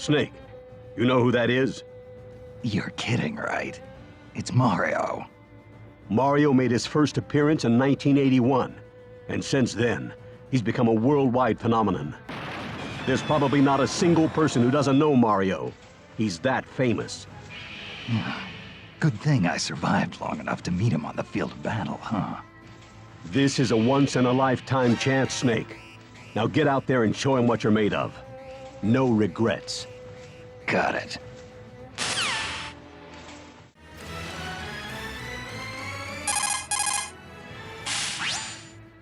Snake, you know who that is? You're kidding, right? It's Mario. Mario made his first appearance in 1981, and since then, he's become a worldwide phenomenon. There's probably not a single person who doesn't know Mario. He's that famous. Good thing I survived long enough to meet him on the field of battle, huh? This is a once-in-a-lifetime chance, Snake. Now get out there and show him what you're made of. No regrets. Got it.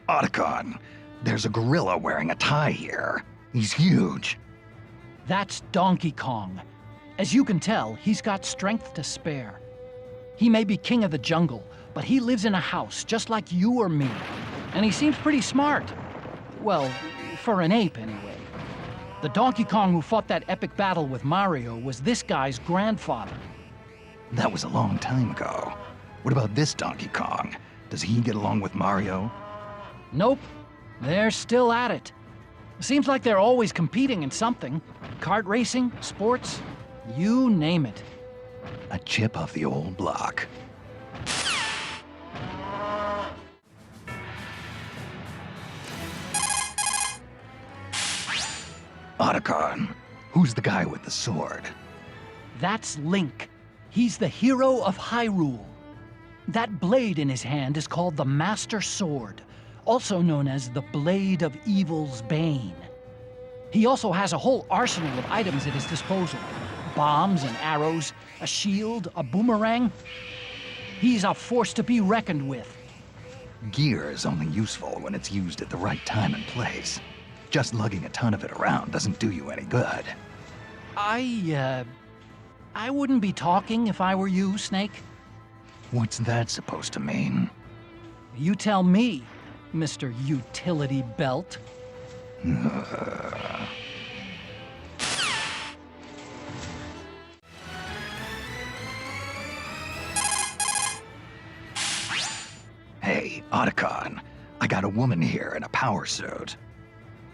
Otacon, there's a gorilla wearing a tie here. He's huge. That's Donkey Kong. As you can tell, he's got strength to spare. He may be king of the jungle, but he lives in a house just like you or me. And he seems pretty smart. Well, for an ape anyway. The Donkey Kong who fought that epic battle with Mario was this guy's grandfather. That was a long time ago. What about this Donkey Kong? Does he get along with Mario? Nope. They're still at it. Seems like they're always competing in something. Kart racing, sports, you name it. A chip off the old block. Otacon, who's the guy with the sword? That's Link. He's the hero of Hyrule. That blade in his hand is called the Master Sword, also known as the Blade of Evil's Bane. He also has a whole arsenal of items at his disposal. Bombs and arrows, a shield, a boomerang. He's a force to be reckoned with. Gear is only useful when it's used at the right time and place. Just lugging a ton of it around doesn't do you any good. I wouldn't be talking if I were you, Snake. What's that supposed to mean? You tell me, Mr. Utility Belt. Hey, Otacon, I got a woman here in a power suit.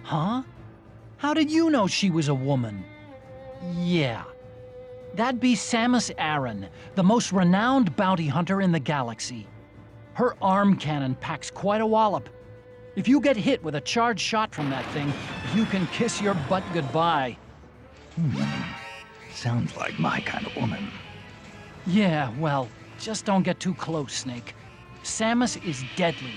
Huh? How did you know she was a woman? Yeah. That'd be Samus Aran, the most renowned bounty hunter in the galaxy. Her arm cannon packs quite a wallop. If you get hit with a charged shot from that thing, you can kiss your butt goodbye. Sounds like my kind of woman. Yeah, well, just don't get too close, Snake. Samus is deadly.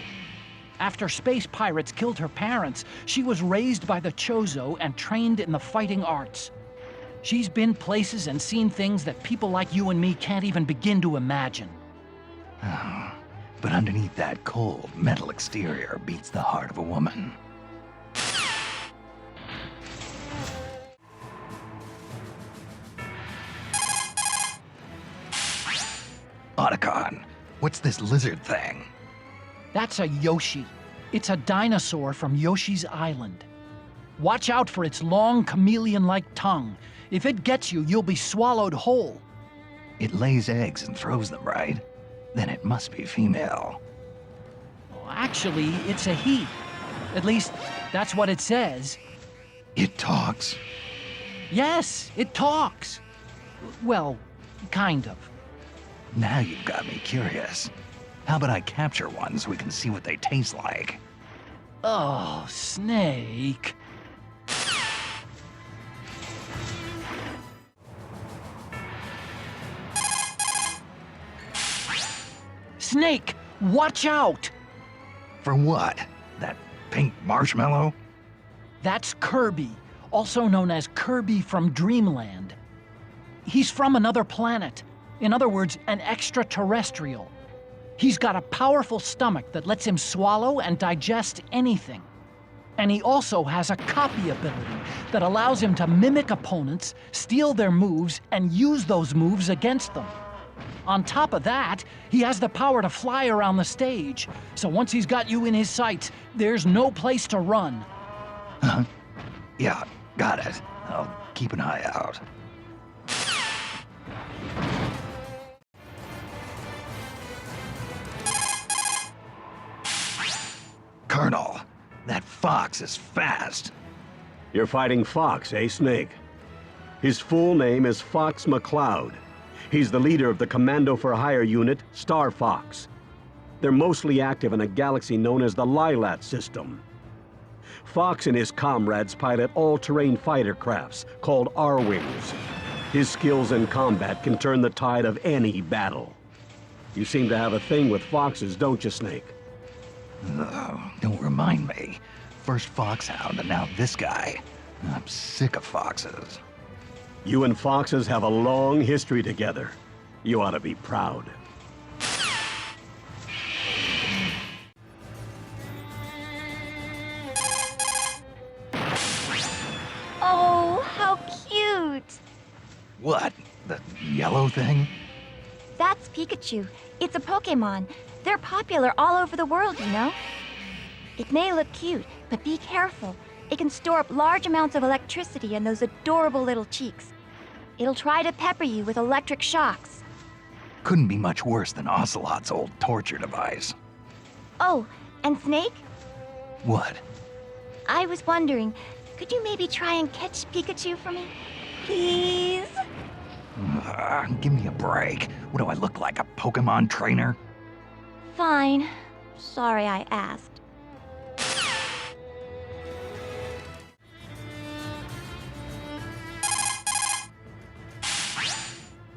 After space pirates killed her parents, she was raised by the Chozo and trained in the fighting arts. She's been places and seen things that people like you and me can't even begin to imagine. But underneath that cold, metal exterior beats the heart of a woman. Otacon, what's this lizard thing? That's a Yoshi. It's a dinosaur from Yoshi's Island. Watch out for its long chameleon-like tongue. If it gets you, you'll be swallowed whole. It lays eggs and throws them, right? Then it must be female. Well, actually, it's a he. At least, that's what it says. It talks? Yes, it talks. Well, kind of. Now you've got me curious. How about I capture one so we can see what they taste like? Oh, Snake. Snake, watch out! For what? That pink marshmallow? That's Kirby, also known as Kirby from Dreamland. He's from another planet. In other words, an extraterrestrial. He's got a powerful stomach that lets him swallow and digest anything. And he also has a copy ability that allows him to mimic opponents, steal their moves, and use those moves against them. On top of that, he has the power to fly around the stage, so once he's got you in his sights, there's no place to run. Huh? Yeah, got it. I'll keep an eye out. Colonel, that fox is fast. You're fighting Fox, eh, Snake? His full name is Fox McCloud. He's the leader of the Commando for Hire unit, Star Fox. They're mostly active in a galaxy known as the Lilat system. Fox and his comrades pilot all-terrain fighter crafts called R-Wings. His skills in combat can turn the tide of any battle. You seem to have a thing with foxes, don't you, Snake? Don't remind me. First Foxhound and now this guy. I'm sick of foxes. You and foxes have a long history together. You ought to be proud. Oh, how cute! What? The yellow thing? That's Pikachu. It's a Pokémon. They're popular all over the world, you know? It may look cute, but be careful. It can store up large amounts of electricity in those adorable little cheeks. It'll try to pepper you with electric shocks. Couldn't be much worse than Ocelot's old torture device. Oh, and Snake? What? I was wondering, could you maybe try and catch Pikachu for me? Please? Give me a break. What do I look like, a Pokemon trainer? Fine. Sorry I asked.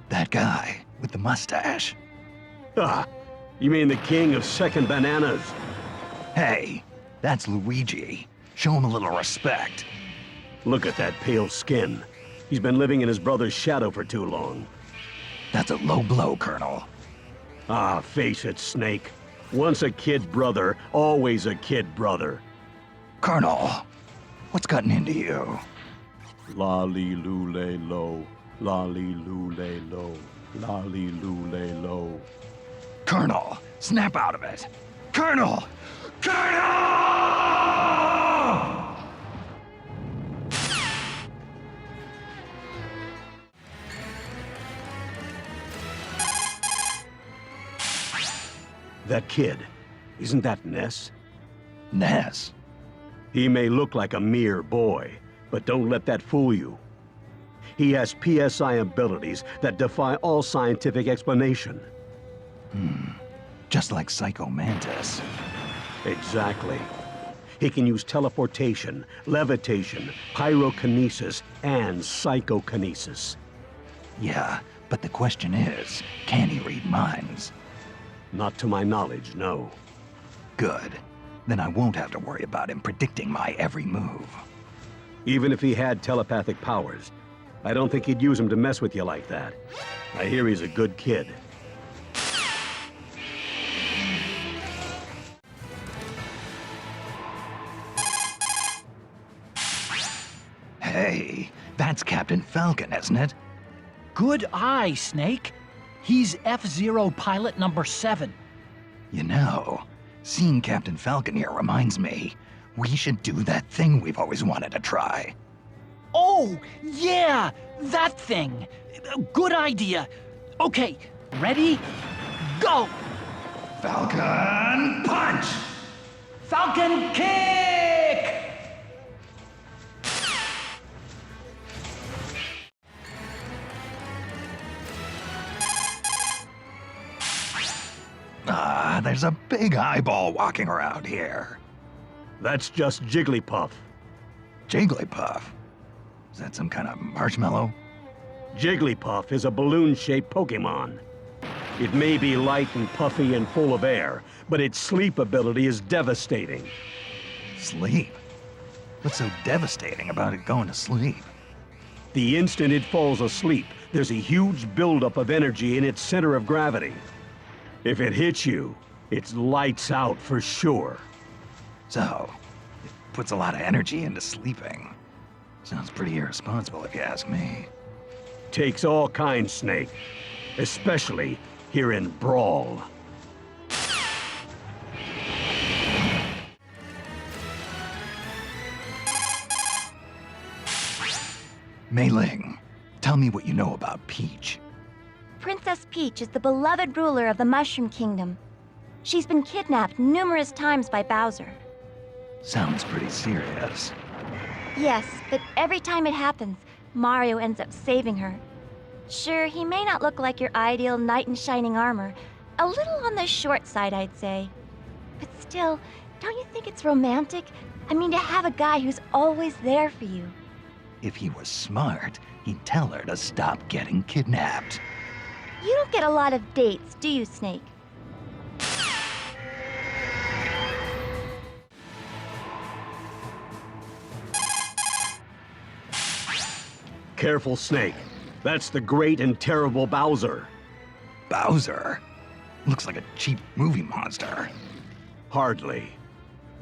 That guy with the mustache. Ah, you mean the king of second bananas? Hey, that's Luigi. Show him a little respect. Look at that pale skin. He's been living in his brother's shadow for too long. That's a low blow, Colonel. Ah, face it, Snake. Once a kid brother, always a kid brother. Colonel, what's gotten into you? Lolly-loo-lay-lo, lolly-loo-lay-lo, lolly-loo-lay-lo. Colonel, snap out of it. Colonel! Colonel! That kid, isn't that Ness? Ness. He may look like a mere boy, but don't let that fool you. He has PSI abilities that defy all scientific explanation. Just like Psycho Mantis. Exactly. He can use teleportation, levitation, pyrokinesis, and psychokinesis. Yeah, but the question is, can he read minds? Not to my knowledge, no. Good. Then I won't have to worry about him predicting my every move. Even if he had telepathic powers, I don't think he'd use them to mess with you like that. I hear he's a good kid. Hey, that's Captain Falcon, isn't it? Good eye, Snake. He's F-Zero pilot number 7. You know, seeing Captain Falcon here reminds me, we should do that thing we've always wanted to try. Oh, yeah, that thing. Good idea. Okay, ready? Go! Falcon punch! Falcon kick! There's a big eyeball walking around here. That's just Jigglypuff. Jigglypuff? Is that some kind of marshmallow? Jigglypuff is a balloon-shaped Pokémon. It may be light and puffy and full of air, but its sleep ability is devastating. Sleep? What's so devastating about it going to sleep? The instant it falls asleep, there's a huge buildup of energy in its center of gravity. If it hits you, it's lights out for sure. So, it puts a lot of energy into sleeping. Sounds pretty irresponsible if you ask me. Takes all kinds, Snake. Especially here in Brawl. Mei Ling, tell me what you know about Peach. Princess Peach is the beloved ruler of the Mushroom Kingdom. She's been kidnapped numerous times by Bowser. Sounds pretty serious. Yes, but every time it happens, Mario ends up saving her. Sure, he may not look like your ideal knight in shining armor. A little on the short side, I'd say. But still, don't you think it's romantic? I mean, to have a guy who's always there for you. If he was smart, he'd tell her to stop getting kidnapped. You don't get a lot of dates, do you, Snake? Careful, Snake. That's the great and terrible Bowser. Bowser? Looks like a cheap movie monster. Hardly.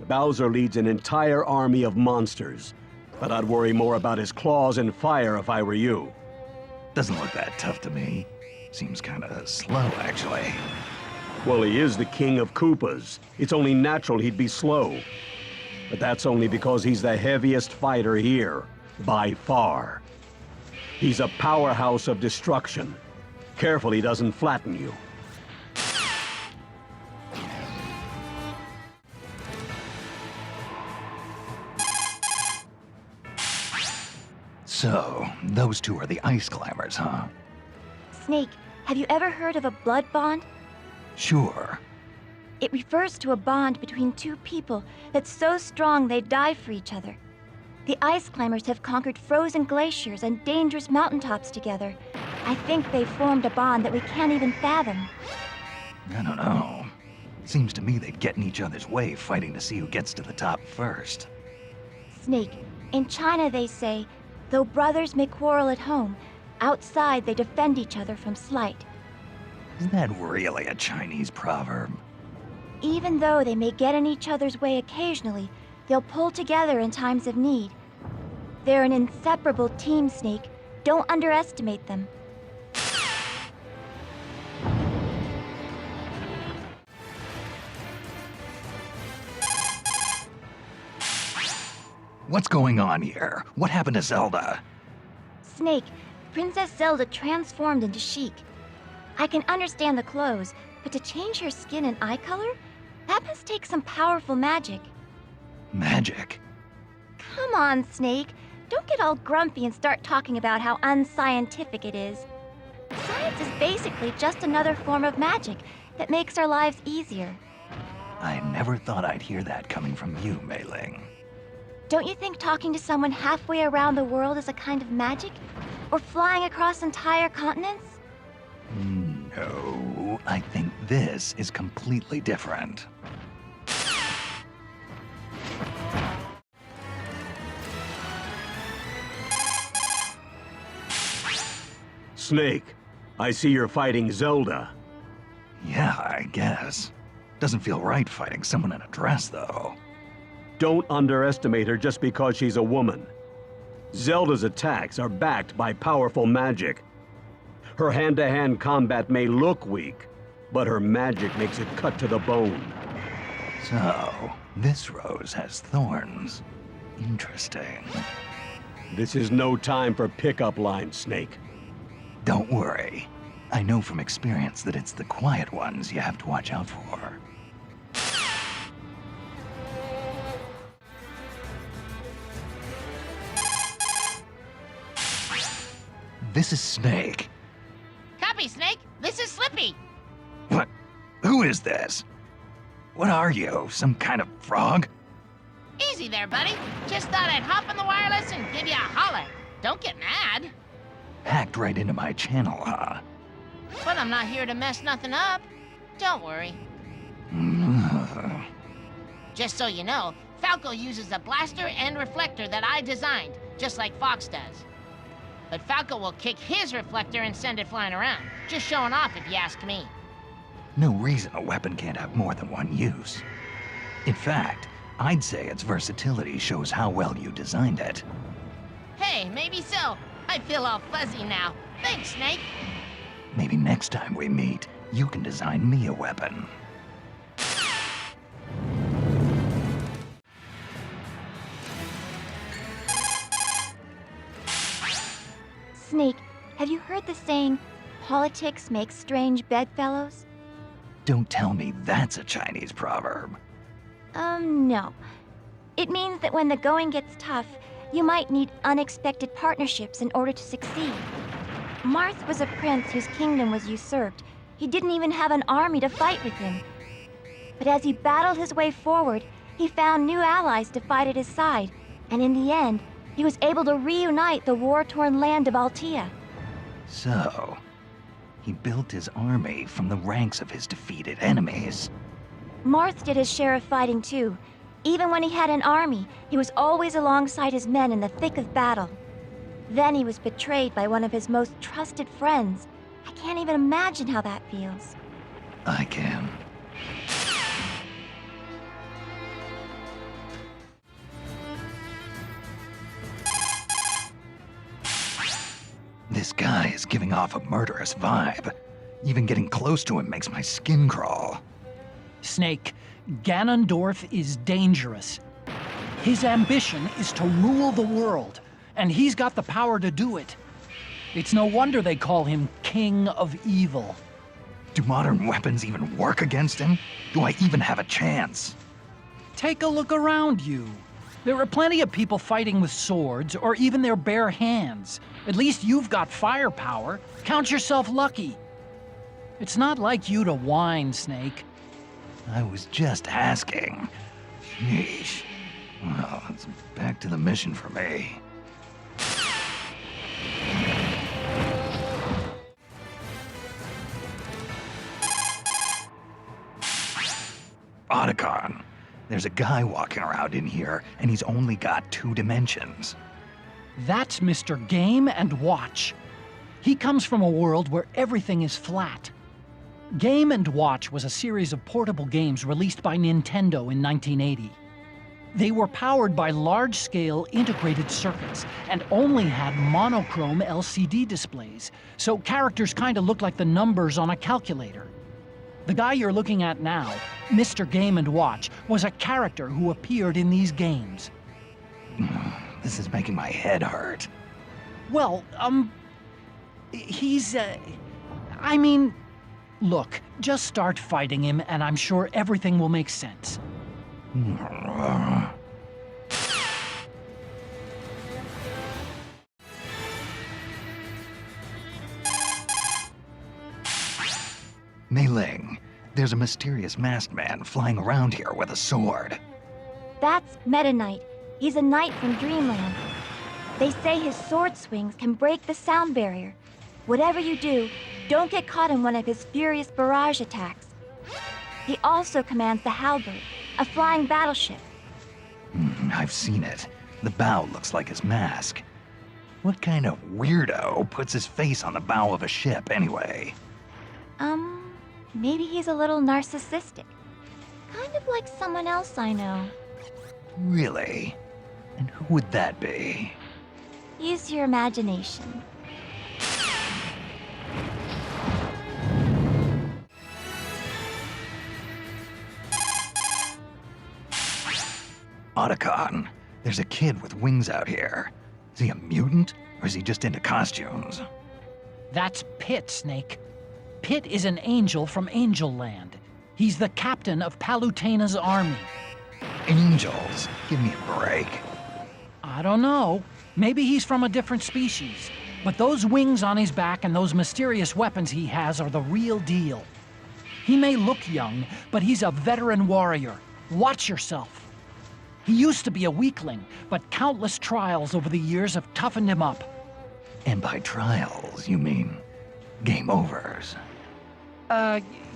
Bowser leads an entire army of monsters, but I'd worry more about his claws and fire if I were you. Doesn't look that tough to me. Seems kinda slow, actually. Well, he is the king of Koopas. It's only natural he'd be slow. But that's only because he's the heaviest fighter here, by far. He's a powerhouse of destruction. Careful he doesn't flatten you. So, those two are the ice climbers, huh? Snake, have you ever heard of a blood bond? Sure. It refers to a bond between two people that's so strong they die for each other. The ice climbers have conquered frozen glaciers and dangerous mountaintops together. I think they've formed a bond that we can't even fathom. I don't know. Seems to me they'd get in each other's way fighting to see who gets to the top first. Snake, in China they say, though brothers may quarrel at home, outside they defend each other from slight. Is that really a Chinese proverb? Even though they may get in each other's way occasionally, they'll pull together in times of need. They're an inseparable team, Snake. Don't underestimate them. What's going on here? What happened to Zelda? Snake, Princess Zelda transformed into Sheik. I can understand the clothes, but to change her skin and eye color? That must take some powerful magic. Magic? Come on, Snake. Don't get all grumpy and start talking about how unscientific it is. Science is basically just another form of magic that makes our lives easier. I never thought I'd hear that coming from you, Mei Ling. Don't you think talking to someone halfway around the world is a kind of magic? Or flying across entire continents? No, I think this is completely different. Snake, I see you're fighting Zelda. Yeah, I guess. Doesn't feel right fighting someone in a dress, though. Don't underestimate her just because she's a woman. Zelda's attacks are backed by powerful magic. Her hand-to-hand combat may look weak, but her magic makes it cut to the bone. So, this rose has thorns. Interesting. This is no time for pickup lines, Snake. Don't worry. I know from experience that it's the quiet ones you have to watch out for. This is Snake. Copy, Snake. This is Slippy. What? Who is this? What are you? Some kind of frog? Easy there, buddy. Just thought I'd hop on the wireless and give you a holler. Don't get mad. Hacked right into my channel, huh? But I'm not here to mess nothing up. Don't worry. Just so you know, Falco uses a blaster and reflector that I designed, just like Fox does. But Falco will kick his reflector and send it flying around. Just showing off if you ask me. No reason a weapon can't have more than one use. In fact, I'd say its versatility shows how well you designed it. Hey, maybe so. I feel all fuzzy now. Thanks, Snake. Maybe next time we meet, you can design me a weapon. Snake, have you heard the saying, politics makes strange bedfellows? Don't tell me that's a Chinese proverb. No. It means that when the going gets tough, You might need unexpected partnerships in order to succeed. Marth was a prince whose kingdom was usurped. He didn't even have an army to fight with him. But as he battled his way forward, he found new allies to fight at his side, and in the end, he was able to reunite the war-torn land of Altea. So, he built his army from the ranks of his defeated enemies. Marth did his share of fighting too. Even when he had an army, he was always alongside his men in the thick of battle. Then he was betrayed by one of his most trusted friends. I can't even imagine how that feels. I can. This guy is giving off a murderous vibe. Even getting close to him makes my skin crawl. Snake, Ganondorf is dangerous. His ambition is to rule the world, and he's got the power to do it. It's no wonder they call him King of Evil. Do modern weapons even work against him? Do I even have a chance? Take a look around you. There are plenty of people fighting with swords or even their bare hands. At least you've got firepower. Count yourself lucky. It's not like you to whine, Snake. I was just asking. Sheesh. Well, it's back to the mission for me. Otacon. There's a guy walking around in here, and he's only got 2 dimensions. That's Mr. Game & Watch. He comes from a world where everything is flat. Game & Watch was a series of portable games released by Nintendo in 1980. They were powered by large-scale integrated circuits and only had monochrome LCD displays, so characters kind of looked like the numbers on a calculator. The guy you're looking at now, Mr. Game & Watch, was a character who appeared in these games. This is making my head hurt. Well, he's, I mean, look, just start fighting him and I'm sure everything will make sense. Mei Ling, there's a mysterious masked man flying around here with a sword. That's Meta Knight. He's a knight from Dreamland. They say his sword swings can break the sound barrier. Whatever you do, don't get caught in one of his furious barrage attacks. He also commands the Halberd, a flying battleship. I've seen it. The bow looks like his mask. What kind of weirdo puts his face on the bow of a ship anyway? Maybe he's a little narcissistic. Kind of like someone else I know. Really? And who would that be? Use your imagination. Otacon, there's a kid with wings out here. Is he a mutant, or is he just into costumes? That's Pit, Snake. Pit is an angel from Angel Land. He's the captain of Palutena's army. Angels? Give me a break. I don't know. Maybe he's from a different species. But those wings on his back and those mysterious weapons he has are the real deal. He may look young, but he's a veteran warrior. Watch yourself. He used to be a weakling, but countless trials over the years have toughened him up. And by trials, you mean game overs?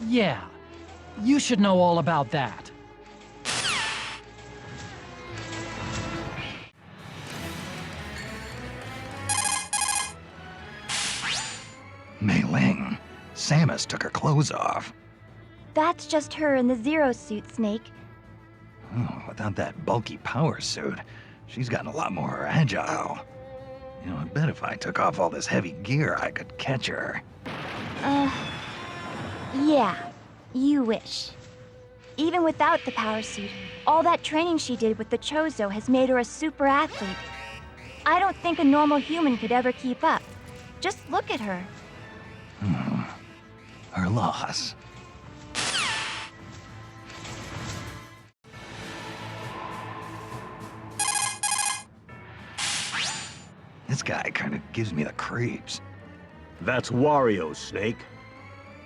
Yeah. You should know all about that. Mei Ling, Samus took her clothes off. That's just her in the Zero suit, Snake. Oh, without that bulky power suit, she's gotten a lot more agile. You know, I bet if I took off all this heavy gear, I could catch her. Yeah, you wish. Even without the power suit, all that training she did with the Chozo has made her a super athlete. I don't think a normal human could ever keep up. Just look at her. Her loss. This guy kind of gives me the creeps. That's Wario, Snake.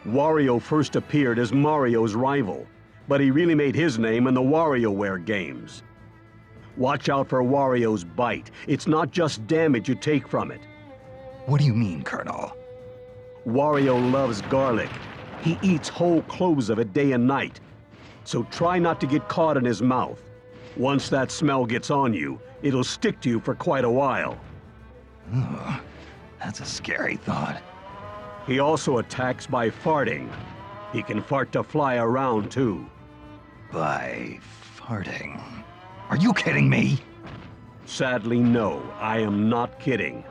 Wario first appeared as Mario's rival, but he really made his name in the WarioWare games. Watch out for Wario's bite. It's not just damage you take from it. What do you mean, Colonel? Wario loves garlic. He eats whole cloves of it day and night. So try not to get caught in his mouth. Once that smell gets on you, it'll stick to you for quite a while. Ugh, that's a scary thought. He also attacks by farting. He can fart to fly around, too. By farting. Are you kidding me? Sadly, no, I am not kidding.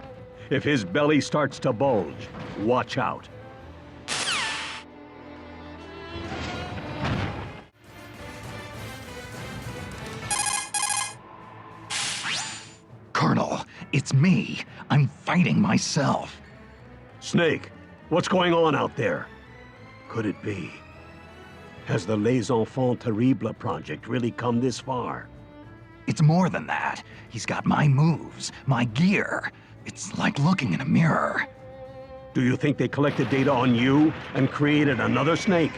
If his belly starts to bulge, watch out. Colonel, it's me. I'm fighting myself. Snake, what's going on out there? Could it be? Has the Les Enfants Terribles project really come this far? It's more than that. He's got my moves, my gear. It's like looking in a mirror. Do you think they collected data on you and created another Snake?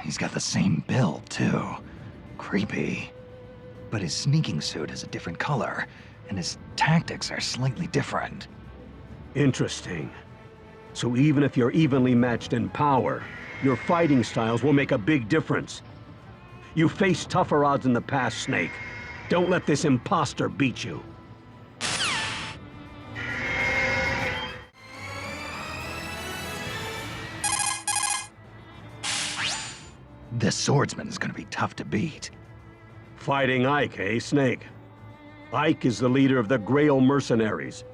He's got the same build, too. Creepy. But his sneaking suit is a different color, and his tactics are slightly different. Interesting. So even if you're evenly matched in power, your fighting styles will make a big difference. You faced tougher odds in the past, Snake. Don't let this imposter beat you. This swordsman is gonna be tough to beat. Fighting Ike, eh, Snake? Ike is the leader of the Grail Mercenaries.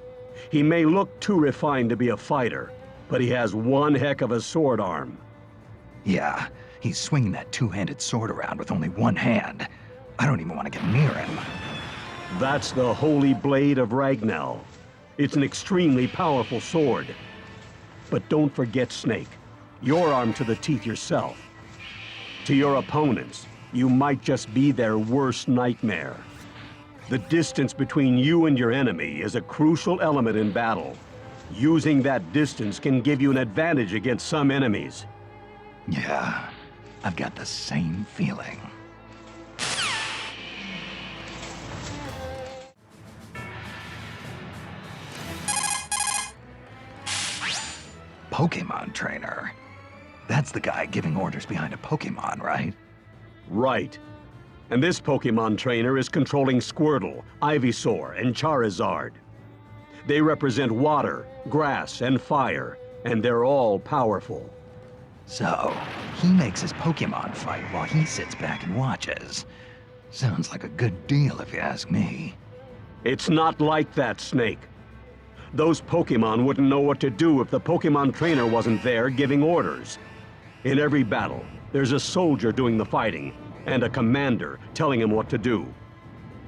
He may look too refined to be a fighter, but he has one heck of a sword arm. Yeah, he's swinging that two-handed sword around with only one hand. I don't even want to get near him. That's the Holy Blade of Ragnell. It's an extremely powerful sword. But don't forget, Snake, you're armed to the teeth yourself. To your opponents, you might just be their worst nightmare. The distance between you and your enemy is a crucial element in battle. Using that distance can give you an advantage against some enemies. Yeah, I've got the same feeling. Pokémon trainer. That's the guy giving orders behind a Pokémon, right? Right. And this Pokémon trainer is controlling Squirtle, Ivysaur, and Charizard. They represent water, grass, and fire, and they're all powerful. So, he makes his Pokémon fight while he sits back and watches. Sounds like a good deal if you ask me. It's not like that, Snake. Those Pokémon wouldn't know what to do if the Pokémon trainer wasn't there giving orders. In every battle, there's a soldier doing the fighting, and a commander telling him what to do.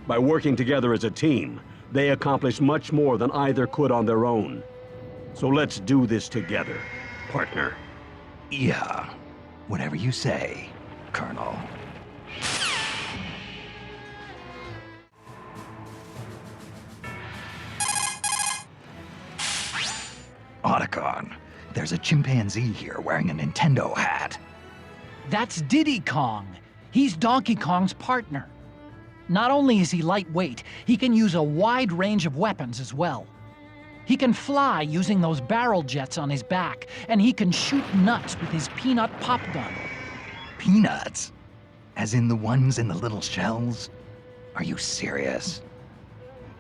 By working together as a team, they accomplish much more than either could on their own. So let's do this together, partner. Yeah, whatever you say, Colonel. Otacon, there's a chimpanzee here wearing a Nintendo hat. That's Diddy Kong. He's Donkey Kong's partner. Not only is he lightweight, he can use a wide range of weapons as well. He can fly using those barrel jets on his back, and he can shoot nuts with his peanut pop gun. Peanuts? As in the ones in the little shells? Are you serious?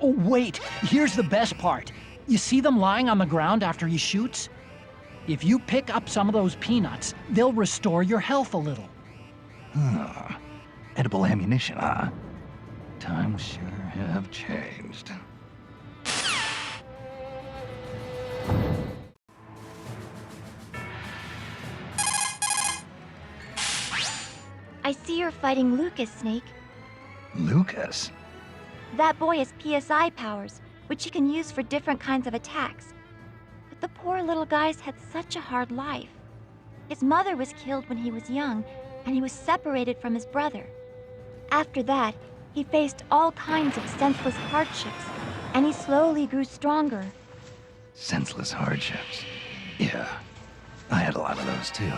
Oh, wait, here's the best part. You see them lying on the ground after he shoots? If you pick up some of those peanuts, they'll restore your health a little. Edible ammunition, huh? Times sure have changed. I see you're fighting Lucas, Snake. Lucas? That boy has PSI powers, which he can use for different kinds of attacks. But the poor little guy's had such a hard life. His mother was killed when he was young, and he was separated from his brother. After that, he faced all kinds of senseless hardships, and he slowly grew stronger. Senseless hardships. Yeah, I had a lot of those too.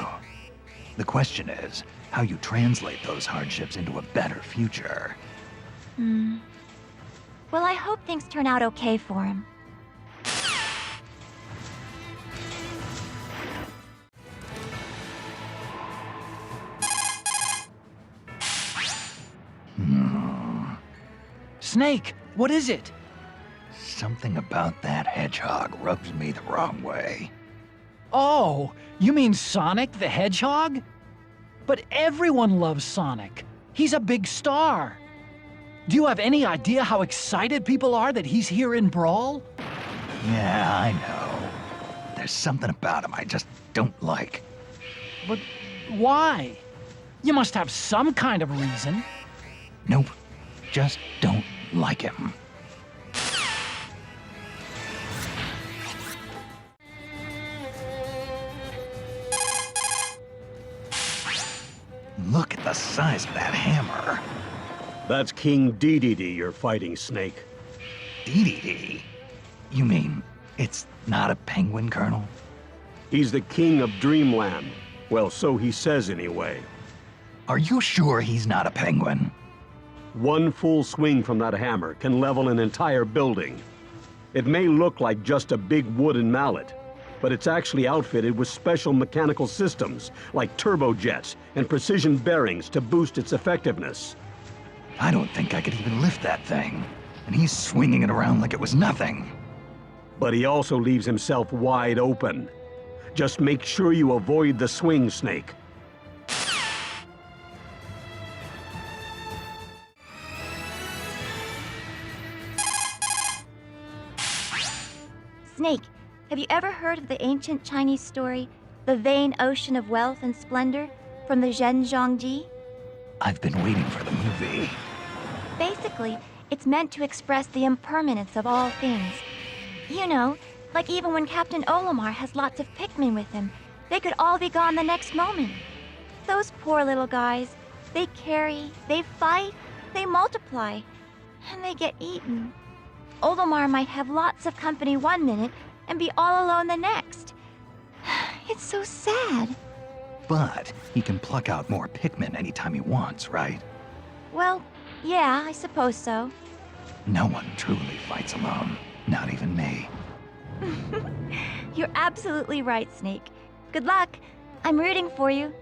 The question is, how you translate those hardships into a better future. Well, I hope things turn out okay for him. Snake, what is it? Something about that hedgehog rubs me the wrong way. Oh, you mean Sonic the Hedgehog? But everyone loves Sonic. He's a big star. Do you have any idea how excited people are that he's here in Brawl? Yeah, I know. There's something about him I just don't like. But why? You must have some kind of reason. Nope, just don't like him. Look at the size of that hammer. That's King Dedede you're fighting, Snake. Dedede? You mean it's not a penguin, Colonel? He's the king of Dreamland. Well, so he says anyway. Are you sure he's not a penguin? One full swing from that hammer can level an entire building. It may look like just a big wooden mallet, but it's actually outfitted with special mechanical systems like turbojets and precision bearings to boost its effectiveness. I don't think I could even lift that thing, and he's swinging it around like it was nothing. But he also leaves himself wide open. Just make sure you avoid the swing, Snake. Snake, have you ever heard of the ancient Chinese story, The Vain Ocean of Wealth and Splendor, from the Zhenjiangji? I've been waiting for the movie. Basically, it's meant to express the impermanence of all things. You know, like even when Captain Olimar has lots of Pikmin with him, they could all be gone the next moment. Those poor little guys, they carry, they fight, they multiply, and they get eaten. Olimar might have lots of company one minute and be all alone the next. It's so sad. But he can pluck out more Pikmin anytime he wants, right? Well, yeah, I suppose so. No one truly fights alone, not even me. You're absolutely right, Snake. Good luck. I'm rooting for you.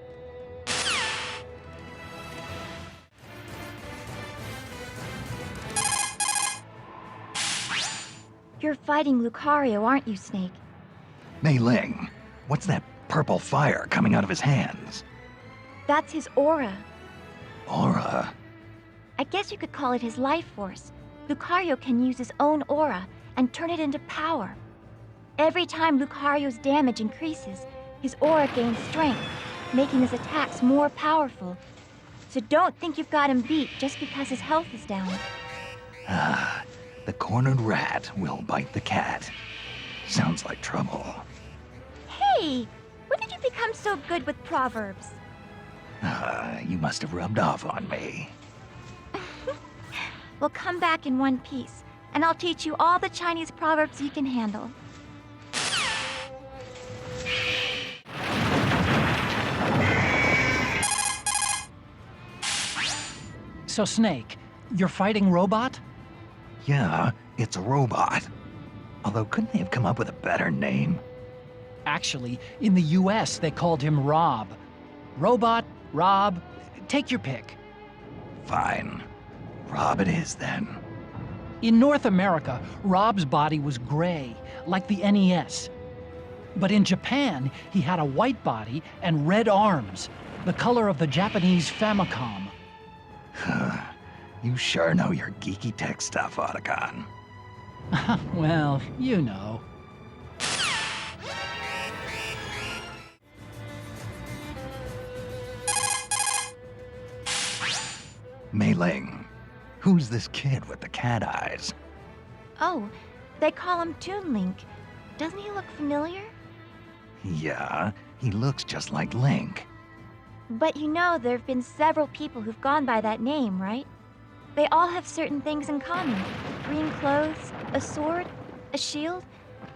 You're fighting Lucario, aren't you, Snake? Mei Ling, what's that purple fire coming out of his hands? That's his aura. Aura? I guess you could call it his life force. Lucario can use his own aura and turn it into power. Every time Lucario's damage increases, his aura gains strength, making his attacks more powerful. So don't think you've got him beat just because his health is down. Ah, the cornered rat will bite the cat. Sounds like trouble. Hey! When did you become so good with proverbs? You must have rubbed off on me. Well, come back in one piece, and I'll teach you all the Chinese proverbs you can handle. So, Snake, you're fighting Robot? Yeah, it's a robot. Although, couldn't they have come up with a better name? Actually, in the US, they called him R.O.B. Robot, R.O.B, take your pick. Fine. R.O.B it is, then. In North America, R.O.B.'s body was gray, like the NES. But in Japan, he had a white body and red arms, the color of the Japanese Famicom. You sure know your geeky tech stuff, Otacon. Well, you know. Mei Ling, who's this kid with the cat eyes? Oh, they call him Toon Link. Doesn't he look familiar? Yeah, he looks just like Link. But you know there have been several people who've gone by that name, right? They all have certain things in common. Green clothes, a sword, a shield,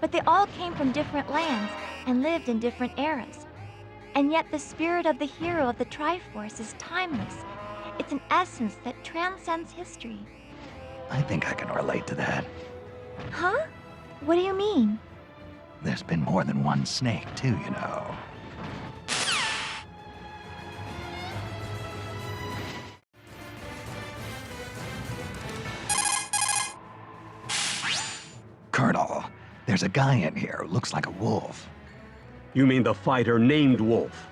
but they all came from different lands and lived in different eras. And yet the spirit of the hero of the Triforce is timeless. It's an essence that transcends history. I think I can relate to that. Huh? What do you mean? There's been more than one snake, too, you know. Colonel, there's a guy in here who looks like a wolf. You mean the fighter named Wolf?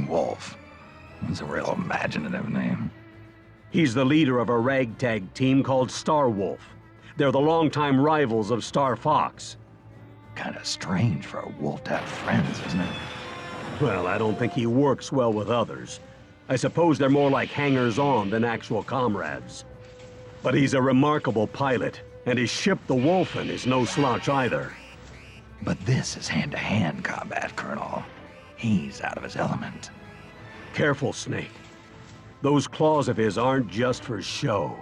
Wolf. That's a real imaginative name. He's the leader of a ragtag team called Star Wolf. They're the longtime rivals of Star Fox. Kinda strange for a wolf to have friends, isn't it? Well, I don't think he works well with others. I suppose they're more like hangers-on than actual comrades. But he's a remarkable pilot, and his ship, the Wolfen, is no slouch either. But this is hand-to-hand combat, Colonel. He's out of his element. Careful, Snake. Those claws of his aren't just for show.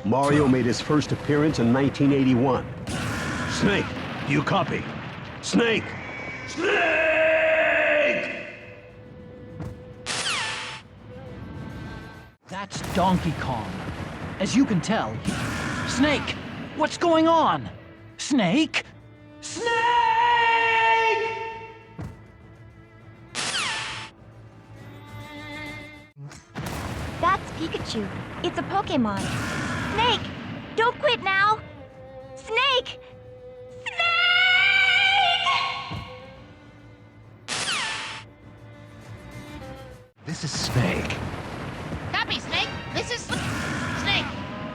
Mario made his first appearance in 1981. Snake, do you copy? Snake! Snake! That's Donkey Kong. As you can tell, Snake! What's going on? Snake? Snake! That's Pikachu. It's a Pokémon. Snake! Don't quit now! Snake! Snake! This is Snake. Copy, Snake. This is Snake.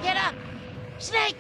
Get up. Snake.